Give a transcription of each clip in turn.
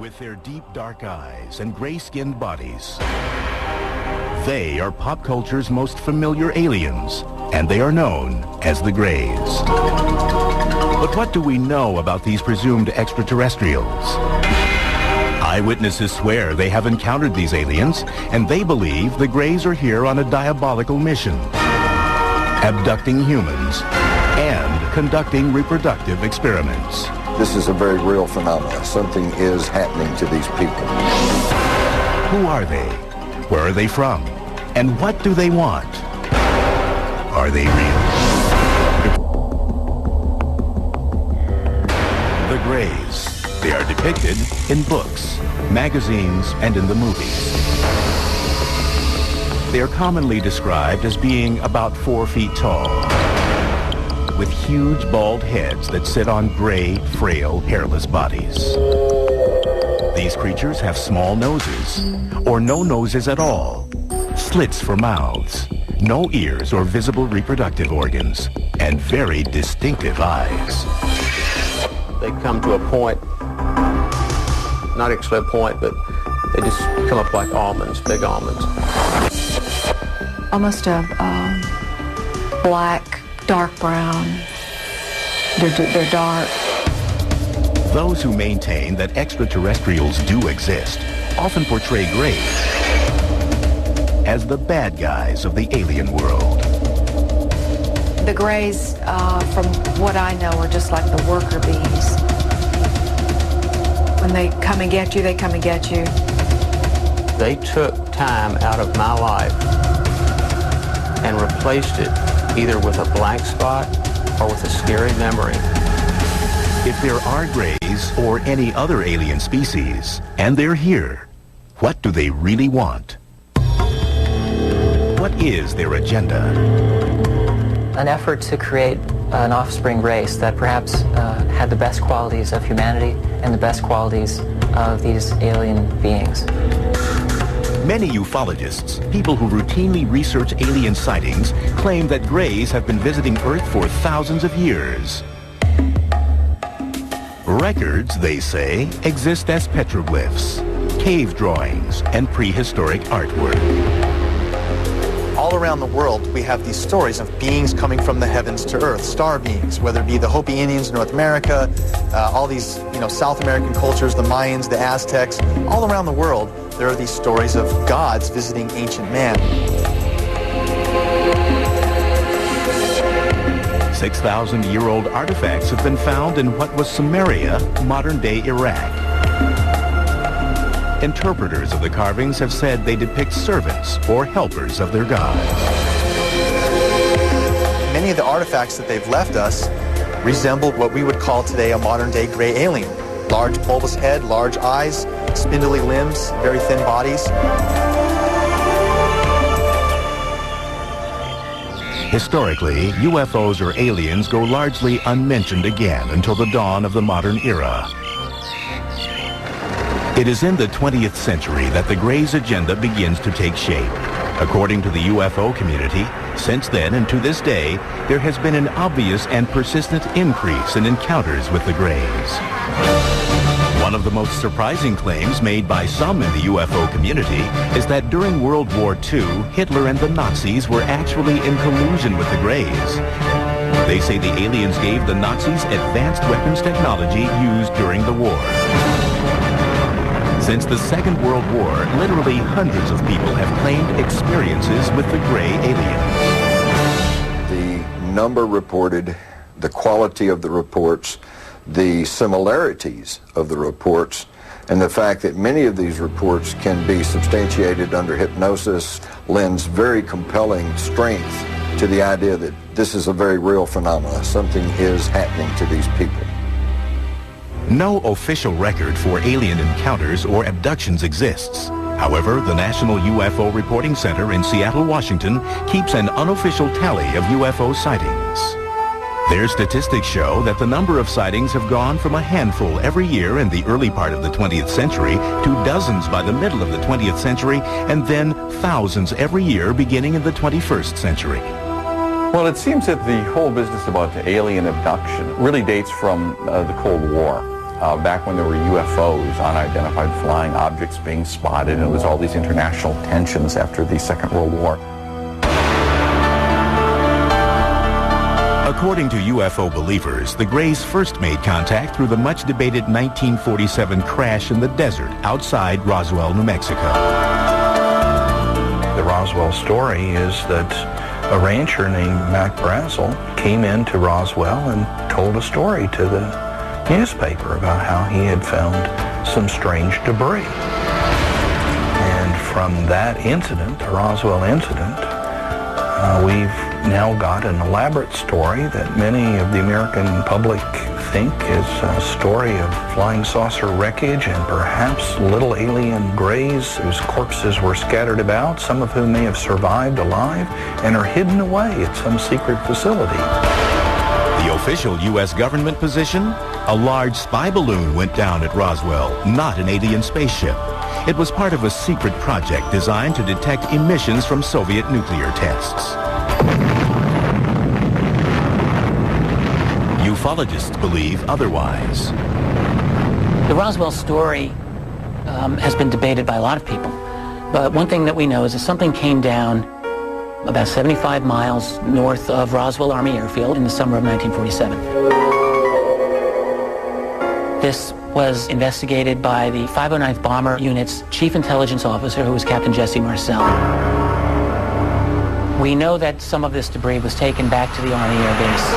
With their deep dark eyes and gray-skinned bodies, they are pop culture's most familiar aliens, and they are known as the Greys. But what do we know about these presumed extraterrestrials? Eyewitnesses swear they have encountered these aliens, and they believe the Greys are here on a diabolical mission, abducting humans and conducting reproductive experiments. This is a very real phenomenon. Something is happening to these people. Who are they? Where are they from? And what do they want? Are they real? The Greys. They are depicted in books, magazines, and in the movies. They are commonly described as being about 4 feet tall, with huge bald heads that sit on gray, frail, hairless bodies. These creatures have small noses, or no noses at all, slits for mouths, no ears or visible reproductive organs, and very distinctive eyes. They come to a point, not actually a point, but they just come up like almonds, big almonds. Almost a black, dark brown. They're dark. Those who maintain that extraterrestrials do exist often portray Greys as the bad guys of the alien world. The Greys, from what I know, are just like the worker bees. When they come and get you, they come and get you. They took time out of my life and replaced it either with a blank spot or with a scary memory. If there are Greys or any other alien species, and they're here, what do they really want? What is their agenda? An effort to create an offspring race that perhaps had the best qualities of humanity and the best qualities of these alien beings. Many ufologists, people who routinely research alien sightings, claim that Greys have been visiting Earth for thousands of years. Records, they say, exist as petroglyphs, cave drawings, and prehistoric artwork. All around the world, we have these stories of beings coming from the heavens to Earth, star beings, whether it be the Hopi Indians in North America, all these, South American cultures, the Mayans, the Aztecs, all around the world, there are these stories of gods visiting ancient man. 6,000-year-old artifacts have been found in what was Samaria, modern-day Iraq. Interpreters of the carvings have said they depict servants or helpers of their gods. Many of the artifacts that they've left us resemble what we would call today a modern-day gray alien. Large bulbous head, large eyes, spindly limbs, very thin bodies. Historically, UFOs or aliens go largely unmentioned again until the dawn of the modern era. It is in the 20th century that the Greys' agenda begins to take shape. According to the UFO community, since then and to this day, there has been an obvious and persistent increase in encounters with the Greys. One of the most surprising claims made by some in the UFO community is that during World War II, Hitler and the Nazis were actually in collusion with the Greys. They say the aliens gave the Nazis advanced weapons technology used during the war. Since the Second World War, literally hundreds of people have claimed experiences with the Grey aliens. The number reported, the quality of the reports, the similarities of the reports, and the fact that many of these reports can be substantiated under hypnosis lends very compelling strength to the idea that this is a very real phenomenon. Something is happening to these people. No official record for alien encounters or abductions exists. However, the National UFO Reporting Center in Seattle, Washington, keeps an unofficial tally of UFO sightings. Their statistics show that the number of sightings have gone from a handful every year in the early part of the 20th century to dozens by the middle of the 20th century, and then thousands every year beginning in the 21st century. Well, it seems that the whole business about alien abduction really dates from the Cold War. back when there were UFOs, unidentified flying objects being spotted, and it was all these international tensions after the Second World War. According to UFO believers, the Greys first made contact through the much-debated 1947 crash in the desert outside Roswell, New Mexico. The Roswell story is that a rancher named Mac Brazel came into Roswell and told a story to the newspaper about how he had found some strange debris. And from that incident, the Roswell incident, we've now got an elaborate story that many of the American public think is a story of flying saucer wreckage and perhaps little alien greys whose corpses were scattered about, some of whom may have survived alive and are hidden away at some secret facility. The official U.S. government position? A large spy balloon went down at Roswell, not an alien spaceship. It was part of a secret project designed to detect emissions from Soviet nuclear tests. Ufologists believe otherwise. The Roswell story has been debated by a lot of people. But one thing that we know is that something came down about 75 miles north of Roswell Army Airfield in the summer of 1947. This was investigated by the 509th Bomber Unit's Chief Intelligence Officer, who was Captain Jesse Marcel. We know that some of this debris was taken back to the Army Air Base.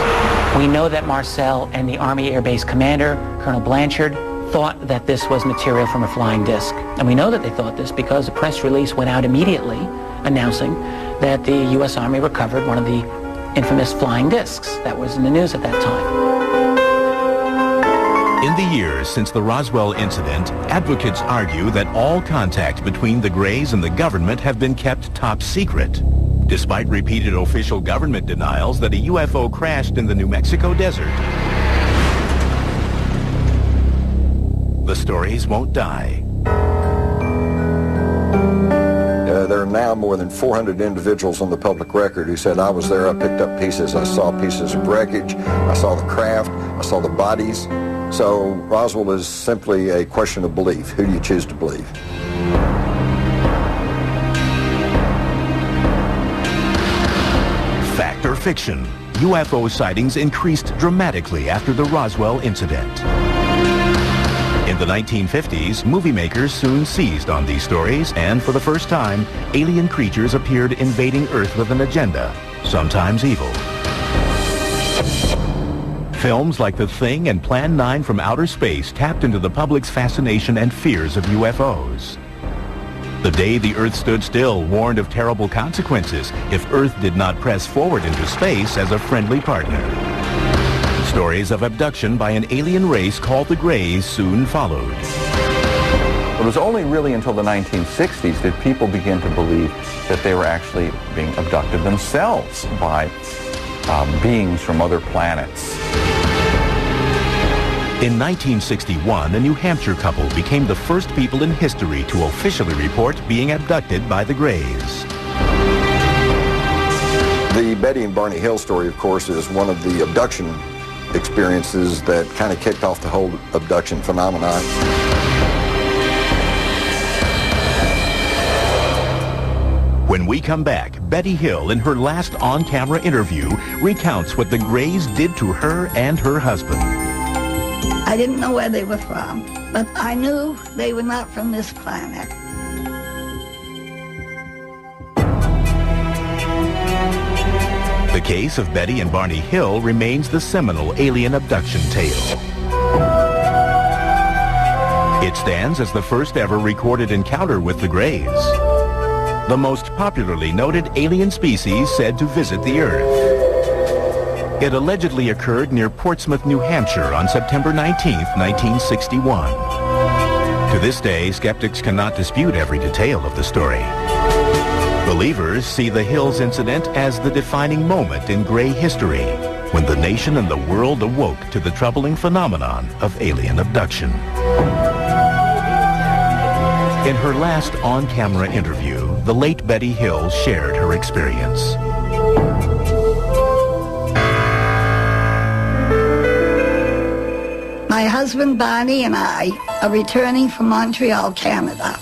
We know that Marcel and the Army Air Base commander, Colonel Blanchard, thought that this was material from a flying disc. And we know that they thought this because a press release went out immediately announcing that the U.S. Army recovered one of the infamous flying discs that was in the news at that time. In the years since the Roswell incident, advocates argue that all contact between the Greys and the government have been kept top secret, despite repeated official government denials that a UFO crashed in the New Mexico desert. The stories won't die. There are now more than 400 individuals on the public record who said, I was there, I picked up pieces, I saw pieces of wreckage, I saw the craft, I saw the bodies. So Roswell is simply a question of belief. Who do you choose to believe? Fact or fiction? UFO sightings increased dramatically after the Roswell incident. In the 1950s, movie makers soon seized on these stories, and for the first time, alien creatures appeared invading Earth with an agenda, sometimes evil. Films like The Thing and Plan 9 from Outer Space tapped into the public's fascination and fears of UFOs. The Day the Earth Stood Still warned of terrible consequences if Earth did not press forward into space as a friendly partner. Stories of abduction by an alien race called the Greys soon followed. It was only really until the 1960s that people began to believe that they were actually being abducted themselves by beings from other planets. In 1961, a New Hampshire couple became the first people in history to officially report being abducted by the Greys. The Betty and Barney Hill story, of course, is one of the abduction experiences that kind of kicked off the whole abduction phenomenon. When we come back, Betty Hill, in her last on-camera interview, recounts what the Greys did to her and her husband. I didn't know where they were from, but I knew they were not from this planet. The case of Betty and Barney Hill remains the seminal alien abduction tale. It stands as the first ever recorded encounter with the Greys, the most popularly noted alien species said to visit the Earth. It allegedly occurred near Portsmouth, New Hampshire on September 19, 1961. To this day, skeptics cannot dispute every detail of the story. Believers see the Hills incident as the defining moment in Grey history, when the nation and the world awoke to the troubling phenomenon of alien abduction. In her last on-camera interview, the late Betty Hill shared her experience. My husband Barney and I are returning from Montreal, Canada.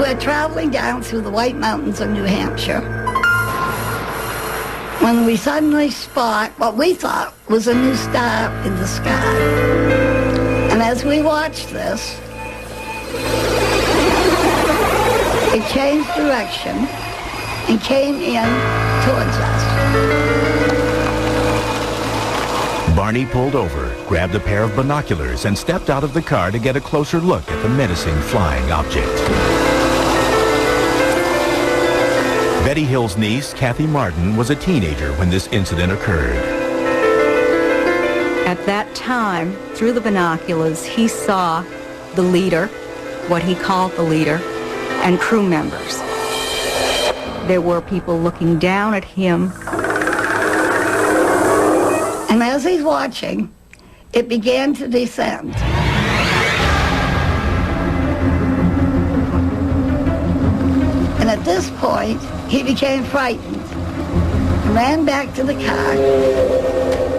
We're traveling down through the White Mountains of New Hampshire when we suddenly spot what we thought was a new star in the sky. And as we watched this, it changed direction and came in towards us. Barney pulled over, grabbed a pair of binoculars, and stepped out of the car to get a closer look at the menacing flying object. Betty Hill's niece, Kathy Martin, was a teenager when this incident occurred. At that time, through the binoculars, he saw the leader, what he called the leader, and crew members. There were people looking down at him. And as he's watching, it began to descend. And at this point, he became frightened and ran back to the car,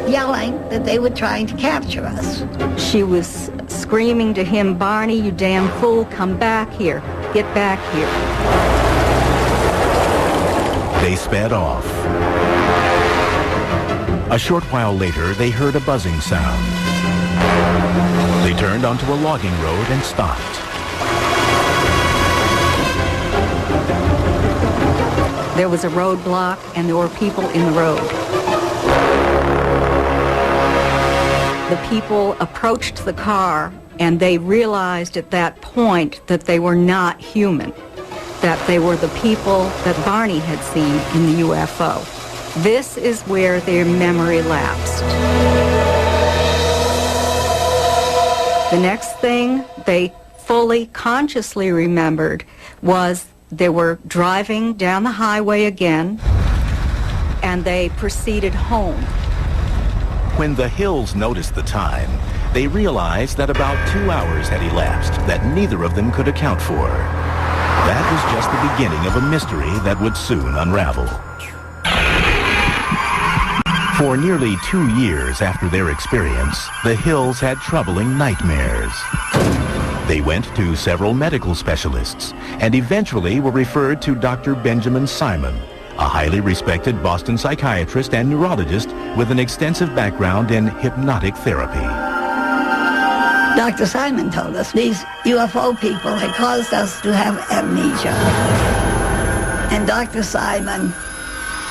yelling that they were trying to capture us. She was screaming to him, "Barney, you damn fool, come back here. Get back here." They sped off. A short while later, they heard a buzzing sound. They turned onto a logging road and stopped. There was a roadblock, and there were people in the road. The people approached the car, and they realized at that point that they were not human, that they were the people that Barney had seen in the UFO. This is where their memory lapsed. The next thing they fully consciously remembered was they were driving down the highway again, and they proceeded home. When the Hills noticed the time, they realized that about 2 hours had elapsed that neither of them could account for. That was just the beginning of a mystery that would soon unravel. For nearly 2 years after their experience, the Hills had troubling nightmares. They went to several medical specialists and eventually were referred to Dr. Benjamin Simon, a highly respected Boston psychiatrist and neurologist with an extensive background in hypnotic therapy. Dr. Simon told us these UFO people had caused us to have amnesia. And Dr. Simon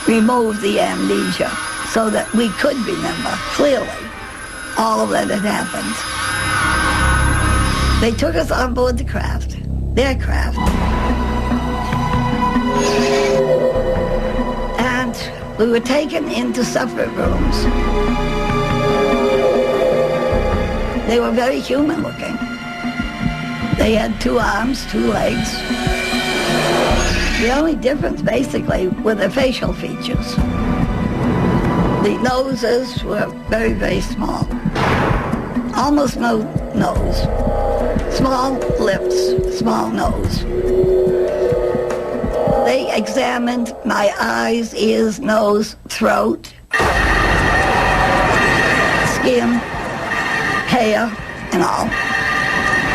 removed the amnesia so that we could remember clearly all that had happened. They took us on board the craft, their craft, and we were taken into separate rooms. They were very human looking. They had 2 arms, 2 legs. The only difference basically were their facial features. The noses were very, very small. Almost no nose. Small lips, small nose. They examined my eyes, ears, nose, throat, skin, hair, and all.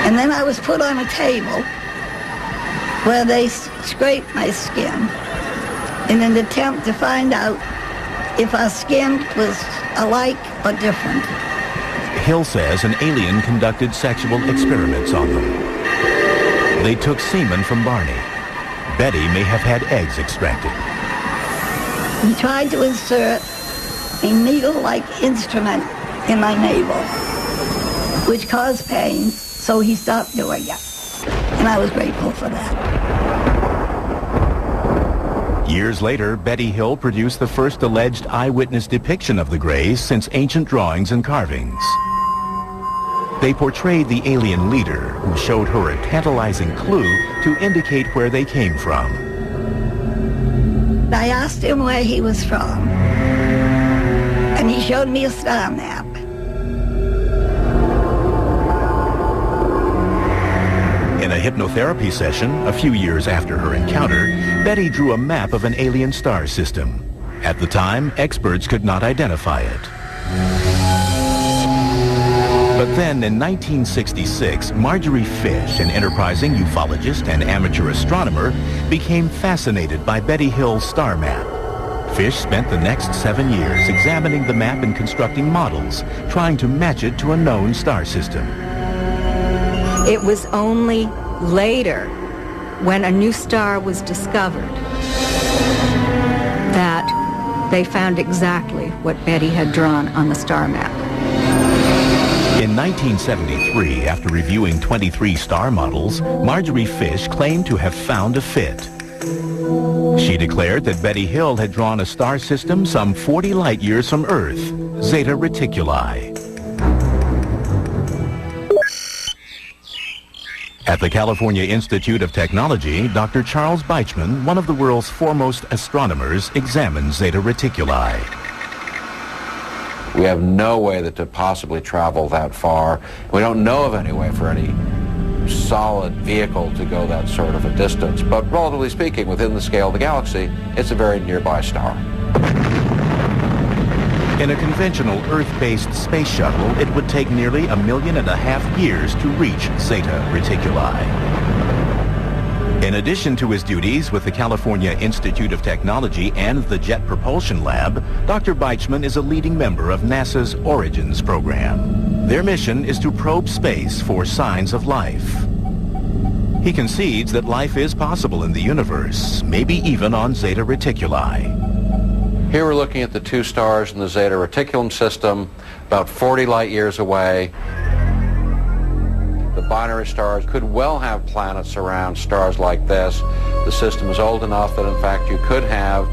And then I was put on a table where they scraped my skin in an attempt to find out if our skin was alike or different. Hill says an alien conducted sexual experiments on them. They took semen from Barney. Betty may have had eggs extracted. He tried to insert a needle-like instrument in my navel, which caused pain, so he stopped doing it. And I was grateful for that. Years later, Betty Hill produced the first alleged eyewitness depiction of the Greys since ancient drawings and carvings. They portrayed the alien leader, who showed her a tantalizing clue to indicate where they came from. I asked him where he was from, and he showed me a star map. In a hypnotherapy session, a few years after her encounter, Betty drew a map of an alien star system. At the time, experts could not identify it. But then in 1966, Marjorie Fish, an enterprising ufologist and amateur astronomer, became fascinated by Betty Hill's star map. Fish spent the next 7 years examining the map and constructing models, trying to match it to a known star system. It was only later, when a new star was discovered, that they found exactly what Betty had drawn on the star map. In 1973, after reviewing 23 star models, Marjorie Fish claimed to have found a fit. She declared that Betty Hill had drawn a star system some 40 light years from Earth, Zeta Reticuli. At the California Institute of Technology, Dr. Charles Beichmann, one of the world's foremost astronomers, examines Zeta Reticuli. We have no way that to possibly travel that far. We don't know of any way for any solid vehicle to go that sort of a distance. But relatively speaking, within the scale of the galaxy, it's a very nearby star. In a conventional Earth-based space shuttle, it would take nearly 1.5 million years to reach Zeta Reticuli. In addition to his duties with the California Institute of Technology and the Jet Propulsion Lab, Dr. Beichmann is a leading member of NASA's Origins program. Their mission is to probe space for signs of life. He concedes that life is possible in the universe, maybe even on Zeta Reticuli. Here we're looking at the two stars in the Zeta Reticulum system, about 40 light years away. The binary stars could well have planets around stars like this. The system is old enough that, in fact, you could have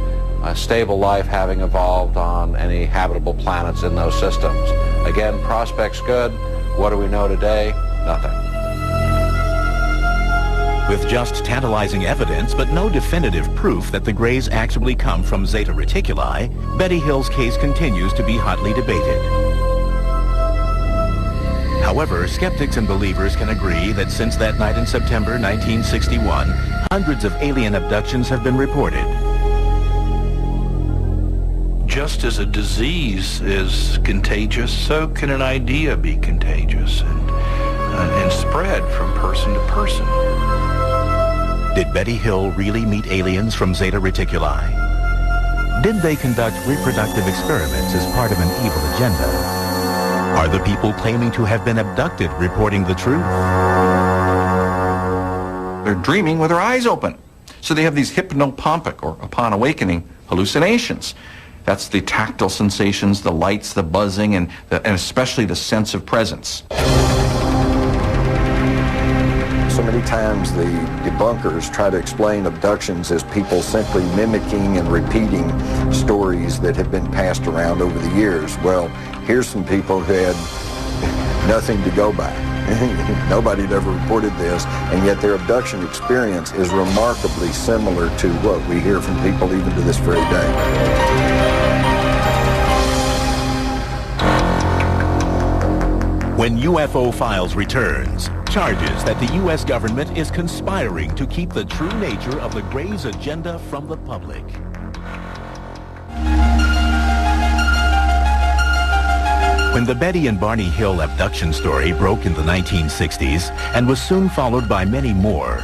a stable life having evolved on any habitable planets in those systems. Again, prospects good. What do we know today? Nothing. With just tantalizing evidence, but no definitive proof that the Greys actually come from Zeta Reticuli, Betty Hill's case continues to be hotly debated. However, skeptics and believers can agree that since that night in September 1961, hundreds of alien abductions have been reported. Just as a disease is contagious, so can an idea be contagious and spread from person to person. Did Betty Hill really meet aliens from Zeta Reticuli? Did they conduct reproductive experiments as part of an evil agenda? Are the people claiming to have been abducted reporting the truth? They're dreaming with their eyes open. So they have these hypnopompic, or upon awakening, hallucinations. That's the tactile sensations, the lights, the buzzing, and especially the sense of presence. So many times the debunkers try to explain abductions as people simply mimicking and repeating stories that have been passed around over the years. Well, here's some people who had nothing to go by. Nobody had ever reported this, and yet their abduction experience is remarkably similar to what we hear from people even to this very day. When UFO Files returns, charges that the U.S. government is conspiring to keep the true nature of the Greys' agenda from the public. When the Betty and Barney Hill abduction story broke in the 1960s and was soon followed by many more,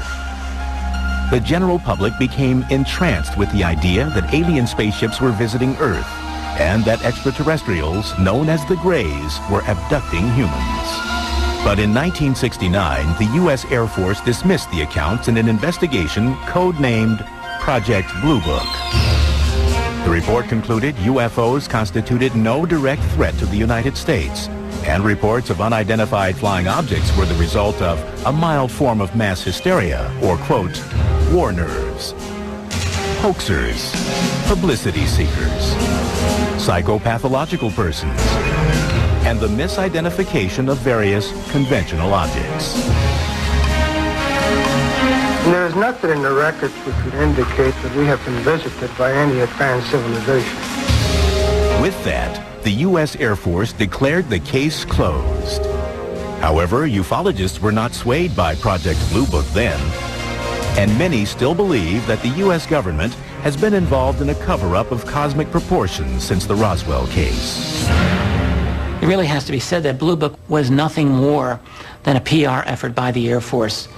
the general public became entranced with the idea that alien spaceships were visiting Earth and that extraterrestrials, known as the Greys, were abducting humans. But in 1969, the U.S. Air Force dismissed the accounts in an investigation codenamed Project Blue Book. The report concluded UFOs constituted no direct threat to the United States, and reports of unidentified flying objects were the result of a mild form of mass hysteria, or, quote, war nerves, hoaxers, publicity seekers, psychopathological persons, and the misidentification of various conventional objects. There is nothing in the records which would indicate that we have been visited by any advanced civilization. With that, the U.S. Air Force declared the case closed. However, ufologists were not swayed by Project Blue Book then, and many still believe that the U.S. government has been involved in a cover-up of cosmic proportions since the Roswell case. It really has to be said that Blue Book was nothing more than a PR effort by the Air Force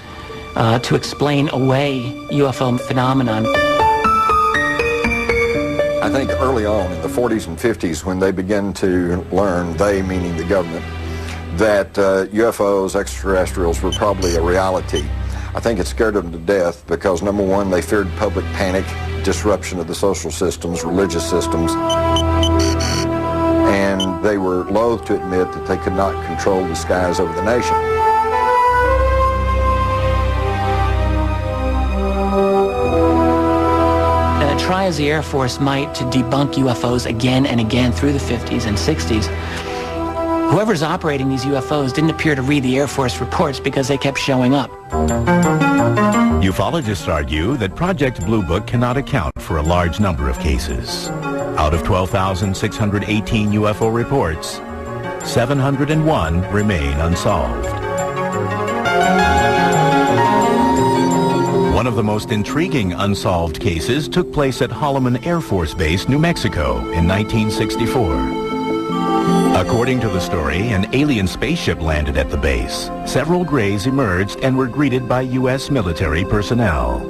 to explain away UFO phenomenon. I think early on in the 40s and 50s, when they began to learn, they meaning the government, that UFOs, extraterrestrials, were probably a reality, I think it scared them to death because, number one, they feared public panic, disruption of the social systems, religious systems, and they were loath to admit that they could not control the skies over the nation. Try as the Air Force might to debunk UFOs again and again through the 50s and 60s, whoever's operating these UFOs didn't appear to read the Air Force reports because they kept showing up. Ufologists argue that Project Blue Book cannot account for a large number of cases. Out of 12,618 UFO reports, 701 remain unsolved. One of the most intriguing unsolved cases took place at Holloman Air Force Base, New Mexico in 1964. According to the story, an alien spaceship landed at the base. Several Greys emerged and were greeted by U.S. military personnel.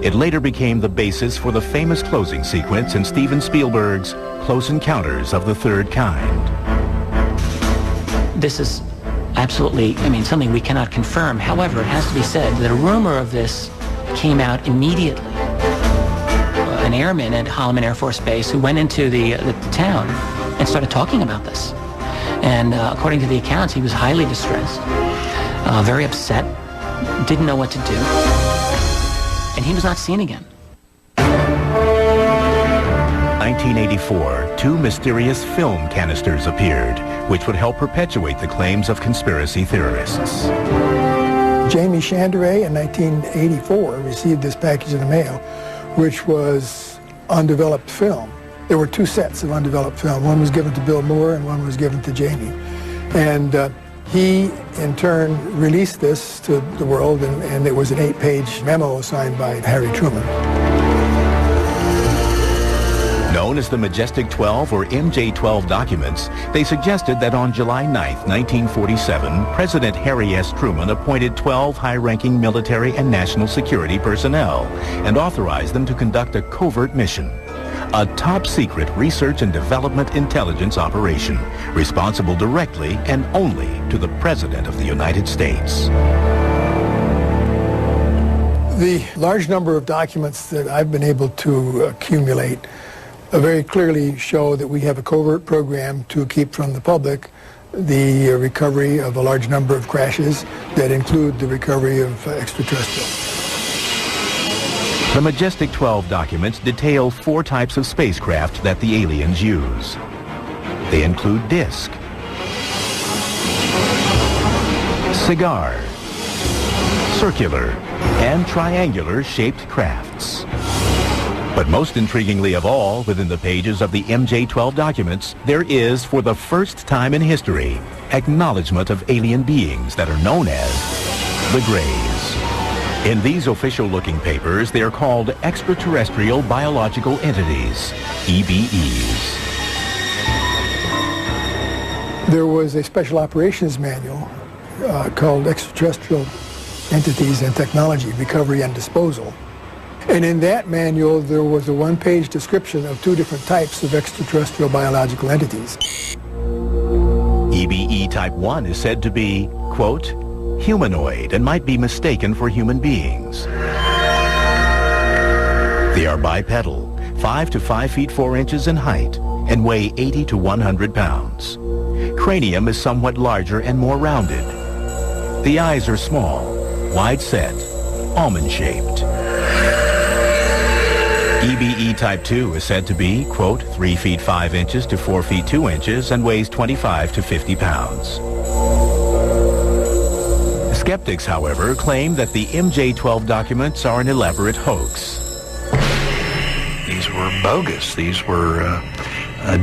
It later became the basis for the famous closing sequence in Steven Spielberg's Close Encounters of the Third Kind. This is absolutely, something we cannot confirm. However, it has to be said that a rumor of this came out immediately. An airman at Holloman Air Force Base who went into the town and started talking about this. And according to the accounts, he was highly distressed, very upset, didn't know what to do, and he was not seen again. 1984, two mysterious film canisters appeared, which would help perpetuate the claims of conspiracy theorists. Jamie Chandray in 1984 received this package in the mail, which was undeveloped film. There were two sets of undeveloped film. One was given to Bill Moore and one was given to Jamie. And he, in turn, released this to the world, and it was an 8-page memo signed by Harry Truman. Known as the Majestic 12 or MJ-12 documents, they suggested that on July 9, 1947, President Harry S. Truman appointed 12 high-ranking military and national security personnel and authorized them to conduct a covert mission, a top-secret research and development intelligence operation responsible directly and only to the President of the United States. The large number of documents that I've been able to accumulate very clearly show that we have a covert program to keep from the public the recovery of a large number of crashes that include the recovery of extraterrestrials. The Majestic 12 documents detail 4 types of spacecraft that the aliens use. They include disc, cigar, circular, and triangular shaped crafts. But most intriguingly of all, within the pages of the MJ-12 documents, there is, for the first time in history, acknowledgement of alien beings that are known as the Greys. In these official-looking papers, they are called Extraterrestrial Biological Entities, EBEs. There was a special operations manual called Extraterrestrial Entities and Technology, Recovery and Disposal. And in that manual, there was a 1-page description of 2 different types of extraterrestrial biological entities. EBE Type 1 is said to be, quote, humanoid and might be mistaken for human beings. They are bipedal, 5 to 5 feet 4 inches in height, and weigh 80 to 100 pounds. Cranium is somewhat larger and more rounded. The eyes are small, wide-set, almond-shaped. EBE Type 2 is said to be, quote, 3 feet 5 inches to 4 feet 2 inches and weighs 25 to 50 pounds. Skeptics, however, claim that the MJ-12 documents are an elaborate hoax. These were bogus. These were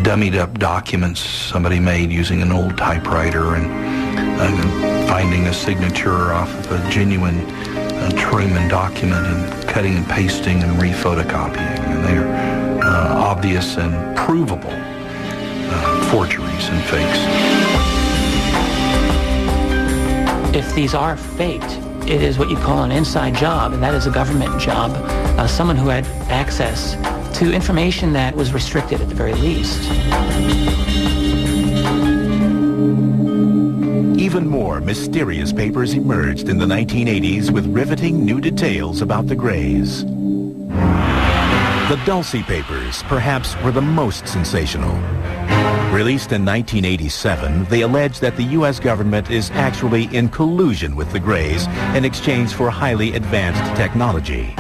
dummied-up documents somebody made using an old typewriter and finding a signature off of a genuine Truman document and cutting and pasting and re-photocopying. And they're obvious and provable forgeries and fakes. If these are faked, it is what you call an inside job, and that is a government job, someone who had access to information that was restricted at the very least. Even more mysterious papers emerged in the 1980s with riveting new details about the Greys. The Dulce papers, perhaps, were the most sensational. Released in 1987, they allege that the U.S. government is actually in collusion with the Greys in exchange for highly advanced technology.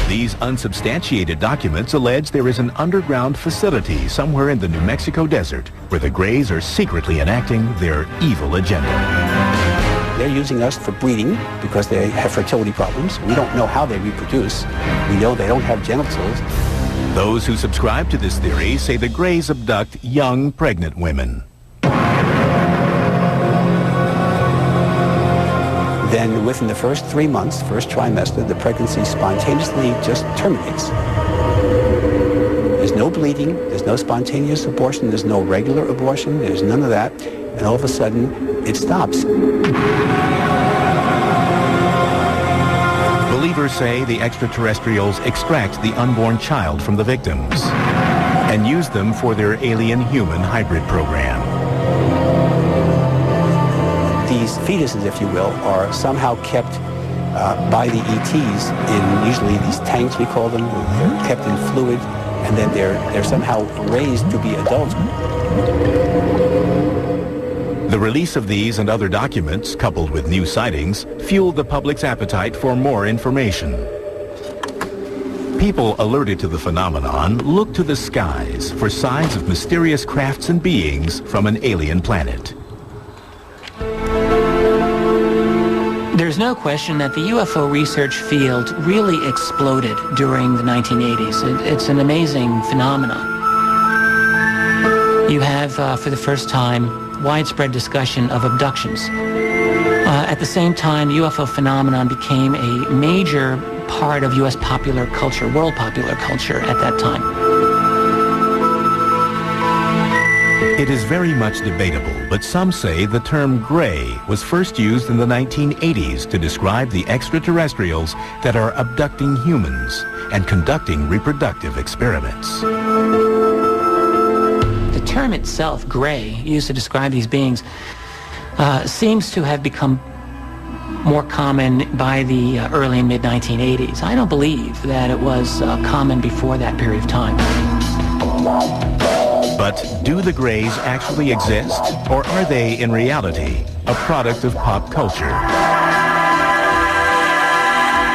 These unsubstantiated documents allege there is an underground facility somewhere in the New Mexico desert where the Greys are secretly enacting their evil agenda. They're using us for breeding because they have fertility problems. We don't know how they reproduce. We know they don't have genitals. Those who subscribe to this theory say the Greys abduct young, pregnant women. Then within the first 3 months, first trimester, the pregnancy spontaneously just terminates. There's no bleeding, there's no spontaneous abortion, there's no regular abortion, there's none of that, and all of a sudden, it stops. Believers say the extraterrestrials extract the unborn child from the victims and use them for their alien-human hybrid program. These fetuses, if you will, are somehow kept by the ETs in usually these tanks, we call them. They're kept in fluid, and then they're somehow raised to be adults. The release of these and other documents, coupled with new sightings, fueled the public's appetite for more information. People alerted to the phenomenon looked to the skies for signs of mysterious crafts and beings from an alien planet. There's no question that the UFO research field really exploded during the 1980s. It's an amazing phenomenon. You have, for the first time, widespread discussion of abductions. At the same time, the UFO phenomenon became a major part of U.S. popular culture, world popular culture at that time. It is very much debatable, but some say the term Grey was first used in the 1980s to describe the extraterrestrials that are abducting humans and conducting reproductive experiments. The term itself, Grey, used to describe these beings, seems to have become more common by the early and mid-1980s. I don't believe that it was common before that period of time. But do the Greys actually exist, or are they, in reality, a product of pop culture?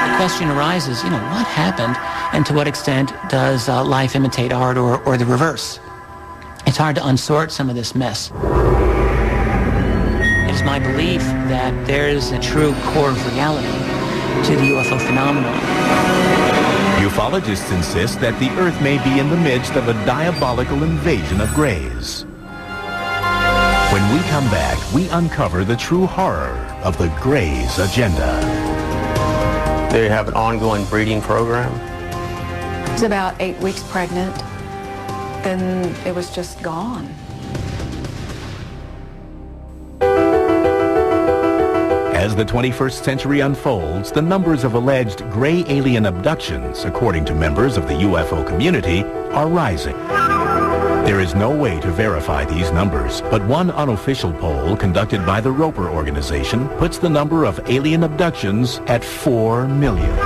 The question arises, what happened, and to what extent does life imitate art or the reverse? It's hard to unsort some of this mess. It is my belief that there is a true core of reality to the UFO phenomenon. Ufologists insist that the Earth may be in the midst of a diabolical invasion of Greys. When we come back, we uncover the true horror of the Greys' agenda. They have an ongoing breeding program. I was about 8 weeks pregnant. Then it was just gone. As the 21st century unfolds, the numbers of alleged Grey alien abductions, according to members of the UFO community, are rising. There is no way to verify these numbers, but one unofficial poll conducted by the Roper Organization puts the number of alien abductions at 4 million.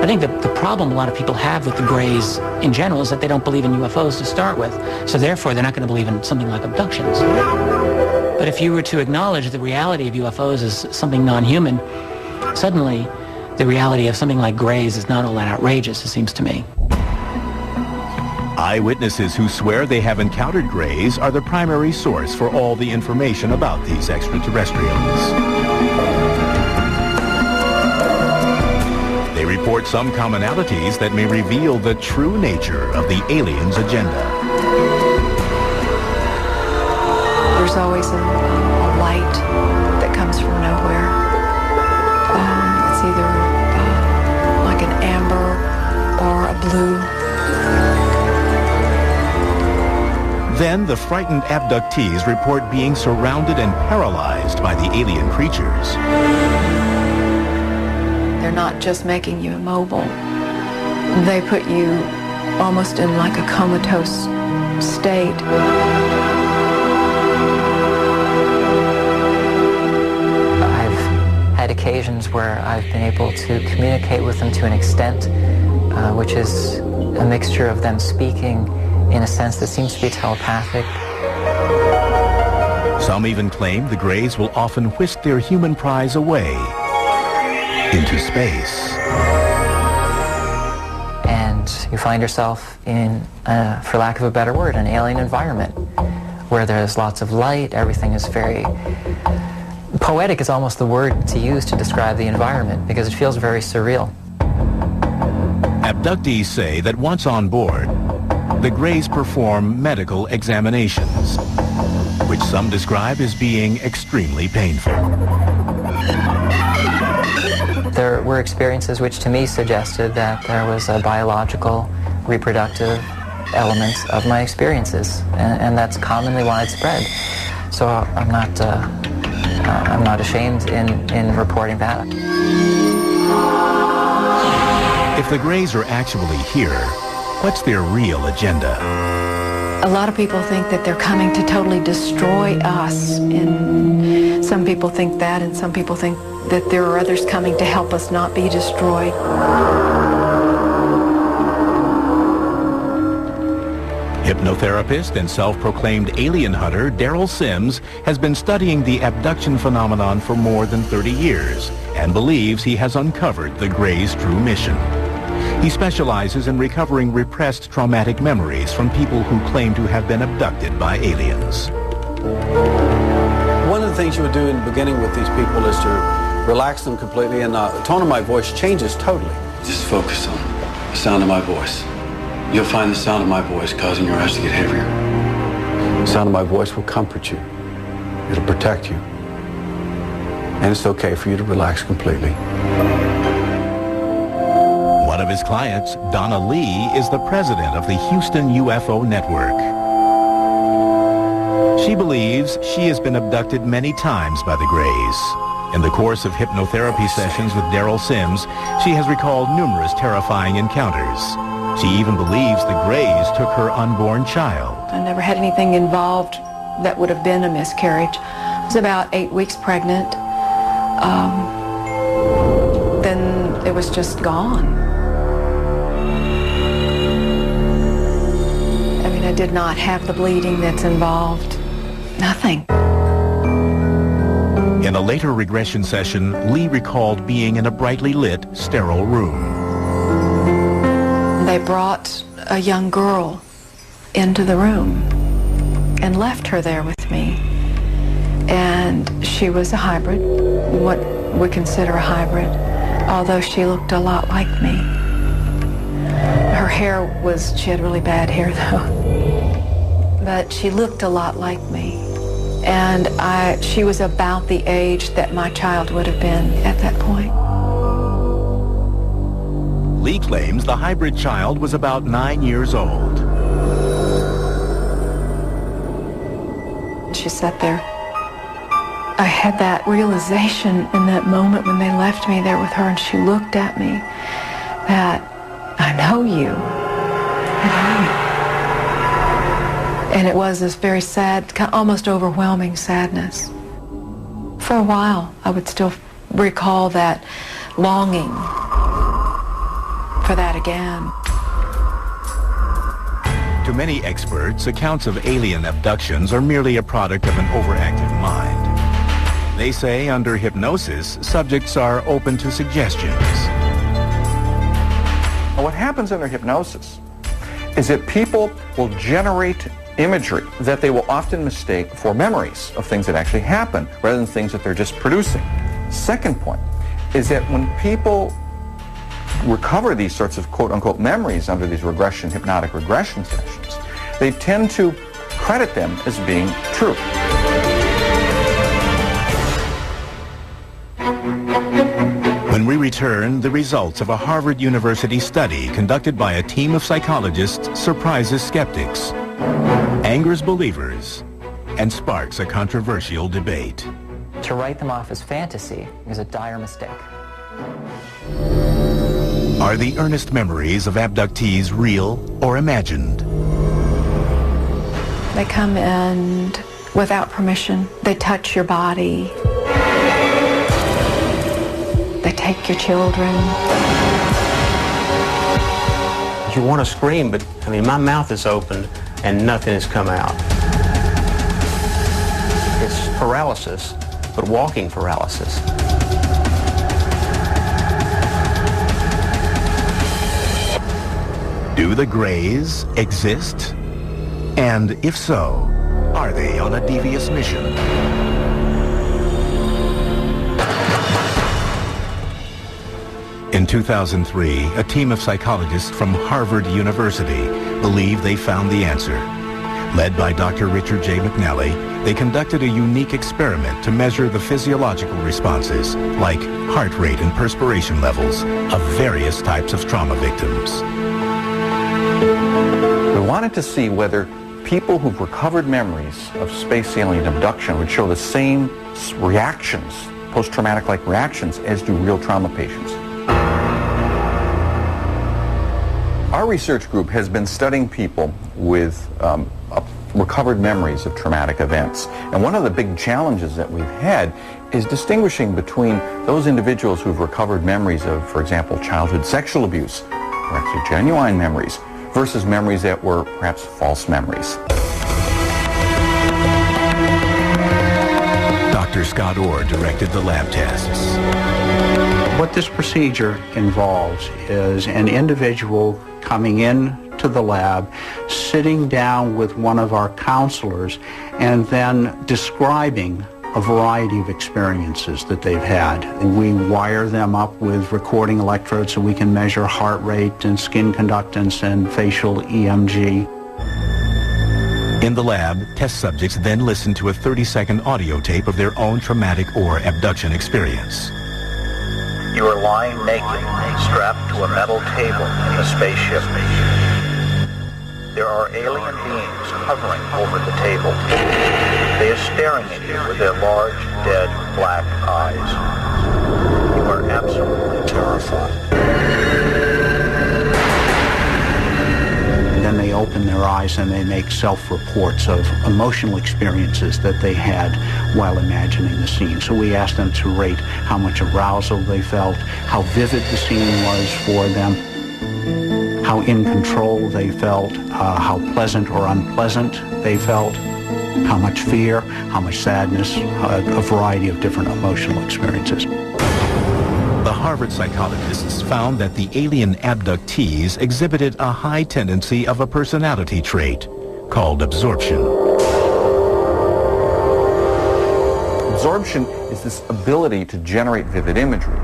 I think that the problem a lot of people have with the Greys in general is that they don't believe in UFOs to start with, so therefore they're not going to believe in something like abductions. But if you were to acknowledge the reality of UFOs as something non-human, suddenly the reality of something like Greys is not all that outrageous, it seems to me. Eyewitnesses who swear they have encountered Greys are the primary source for all the information about these extraterrestrials. They report some commonalities that may reveal the true nature of the aliens' agenda. There's always a light that comes from nowhere. It's either like an amber or a blue. Then the frightened abductees report being surrounded and paralyzed by the alien creatures. They're not just making you immobile. They put you almost in like a comatose state. I've had occasions where I've been able to communicate with them to an extent which is a mixture of them speaking in a sense that seems to be telepathic. Some even claim the Greys will often whisk their human prize away into space. And you find yourself in, for lack of a better word, an alien environment where there's lots of light, everything is very... Poetic is almost the word to use to describe the environment because it feels very surreal. Abductees say that once on board, the Greys perform medical examinations, which some describe as being extremely painful. There were experiences which to me suggested that there was a biological, reproductive element of my experiences, and that's commonly widespread. So I'm not ashamed in reporting that. If the Greys are actually here, what's their real agenda? A lot of people think that they're coming to totally destroy us, and some people think that, and some people think that there are others coming to help us not be destroyed. Hypnotherapist and self-proclaimed alien hunter Daryl Sims has been studying the abduction phenomenon for more than 30 years and believes he has uncovered the Greys' true mission. He specializes in recovering repressed traumatic memories from people who claim to have been abducted by aliens. One of the things you would do in the beginning with these people is to relax them completely, and the tone of my voice changes totally. Just focus on the sound of my voice. You'll find the sound of my voice causing your eyes to get heavier. The sound of my voice will comfort you. It'll protect you. And it's okay for you to relax completely. One of his clients, Donna Lee, is the president of the Houston UFO Network. She believes she has been abducted many times by the Greys. In the course of hypnotherapy sessions with Daryl Sims, she has recalled numerous terrifying encounters. She even believes the Greys took her unborn child. I never had anything involved that would have been a miscarriage. I was about 8 weeks pregnant. Then it was just gone. I mean, I did not have the bleeding that's involved. Nothing. In a later regression session, Lee recalled being in a brightly lit, sterile room. They brought a young girl into the room and left her there with me. And she was a hybrid, what we consider a hybrid, although she looked a lot like me. Her hair was, she had really bad hair though, but she looked a lot like me. And she was about the age that my child would have been at that point. Lee claims the hybrid child was about 9 years old. She sat there. I had that realization in that moment when they left me there with her, and she looked at me that, I know you. I know you. And it was this very sad, almost overwhelming sadness. For a while, I would still recall that longing for that again. To many experts, accounts of alien abductions are merely a product of an overactive mind. They say under hypnosis, subjects are open to suggestions. What happens under hypnosis is that people will generate imagery that they will often mistake for memories of things that actually happen rather than things that they're just producing. Second point is that when people recover these sorts of quote-unquote memories under these hypnotic regression sessions, they tend to credit them as being true. When we return, the results of a Harvard University study conducted by a team of psychologists surprises skeptics angers believers, and sparks a controversial debate. To write them off as fantasy is a dire mistake. Are the earnest memories of abductees real or imagined? They come in without permission. They touch your body. They take your children. You want to scream, but I mean, my mouth is opened and nothing has come out. It's paralysis, but walking paralysis. Do the Greys exist? And if so, are they on a devious mission? In 2003, a team of psychologists from Harvard University believed they found the answer. Led by Dr. Richard J. McNally, they conducted a unique experiment to measure the physiological responses, like heart rate and perspiration levels, of various types of trauma victims. We wanted to see whether people who've recovered memories of space alien abduction would show the same reactions, post-traumatic-like reactions, as do real trauma patients. Our research group has been studying people with recovered memories of traumatic events. And one of the big challenges that we've had is distinguishing between those individuals who've recovered memories of, for example, childhood sexual abuse, or actually genuine memories, versus memories that were perhaps false memories. Dr. Scott Orr directed the lab tests. What this procedure involves is an individual coming in to the lab, sitting down with one of our counselors, and then describing a variety of experiences that they've had. We wire them up with recording electrodes so we can measure heart rate and skin conductance and facial EMG. In the lab, test subjects then listen to a 30-second audio tape of their own traumatic or abduction experience. You are lying naked, strapped to a metal table in the spaceship. There are alien beings hovering over the table. They are staring at you with their large, dead, black eyes. You are absolutely terrified. And then they open their eyes and they make self-reports of emotional experiences that they had while imagining the scene. So we asked them to rate how much arousal they felt, how vivid the scene was for them, how in control they felt, how pleasant or unpleasant they felt, how much fear, how much sadness, a variety of different emotional experiences. The Harvard psychologists found that the alien abductees exhibited a high tendency of a personality trait called absorption. Absorption is this ability to generate vivid imagery.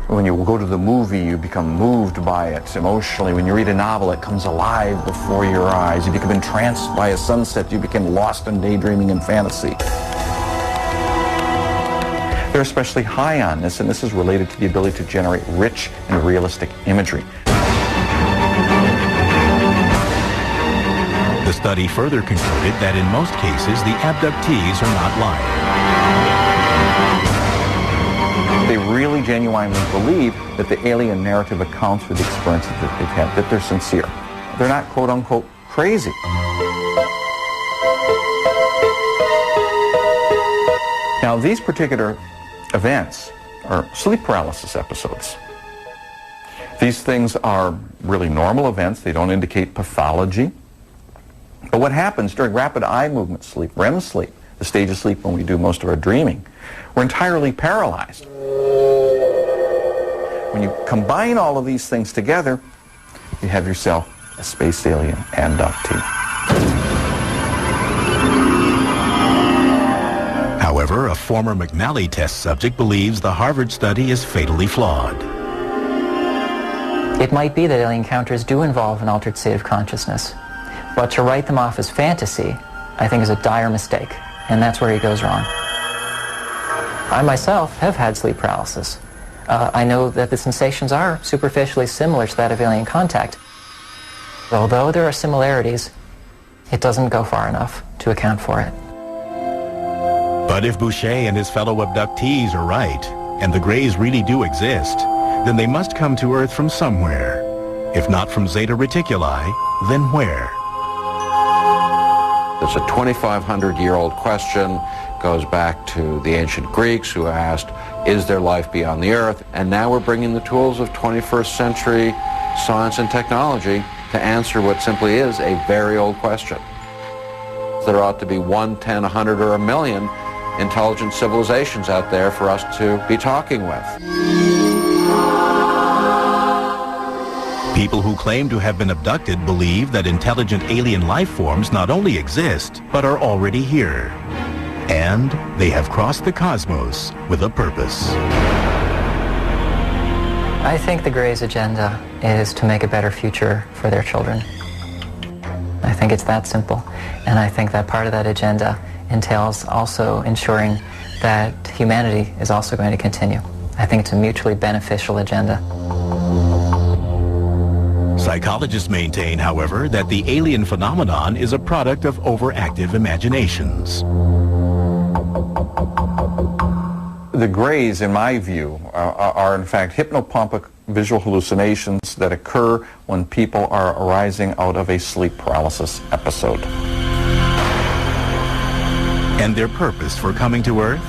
When you go to the movie, you become moved by it emotionally. When you read a novel, it comes alive before your eyes. You become entranced by a sunset. You become lost in daydreaming and fantasy. They're especially high on this, and this is related to the ability to generate rich and realistic imagery. The study further concluded that in most cases, the abductees are not lying. They really genuinely believe that the alien narrative accounts for the experiences that they've had, that they're sincere. They're not, quote-unquote, crazy. Now, these particular events are sleep paralysis episodes. These things are really normal events. They don't indicate pathology. But what happens during rapid eye movement sleep, REM sleep, the stage of sleep when we do most of our dreaming, we're entirely paralyzed. When you combine all of these things together, you have yourself a space alien abductee. However, a former McNally test subject believes the Harvard study is fatally flawed. It might be that alien encounters do involve an altered state of consciousness, but to write them off as fantasy, I think, is a dire mistake, and that's where he goes wrong. I myself have had sleep paralysis. I know that the sensations are superficially similar to that of alien contact. Although there are similarities, it doesn't go far enough to account for it. But if Boucher and his fellow abductees are right, and the Greys really do exist, then they must come to Earth from somewhere. If not from Zeta Reticuli, then where? It's a 2,500-year-old question, goes back to the ancient Greeks who asked, is there life beyond the Earth? And now we're bringing the tools of 21st century science and technology to answer what simply is a very old question. There ought to be 1, 10, 100, or 1 million intelligent civilizations out there for us to be talking with. People who claim to have been abducted believe that intelligent alien life forms not only exist, but are already here. And they have crossed the cosmos with a purpose. I think the Greys' agenda is to make a better future for their children. I think it's that simple. And I think that part of that agenda entails also ensuring that humanity is also going to continue. I think it's a mutually beneficial agenda. Psychologists maintain, however, that the alien phenomenon is a product of overactive imaginations. The Greys, in my view, are in fact hypnopompic visual hallucinations that occur when people are arising out of a sleep paralysis episode. And their purpose for coming to Earth?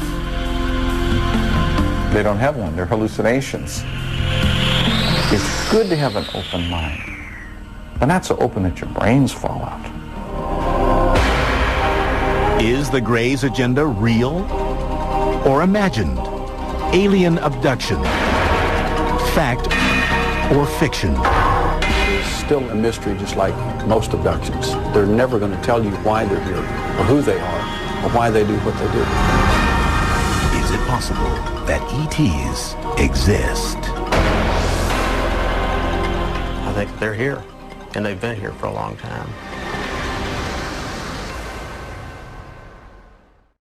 They don't have one. They're hallucinations. It's good to have an open mind, but not so open that your brains fall out. Is the Greys' agenda real or imagined? Alien abduction? Fact or fiction? It's still a mystery, just like most abductions. They're never going to tell you why they're here, or who they are, or why they do what they do. Is it possible that ETs exist? I think they're here, and they've been here for a long time.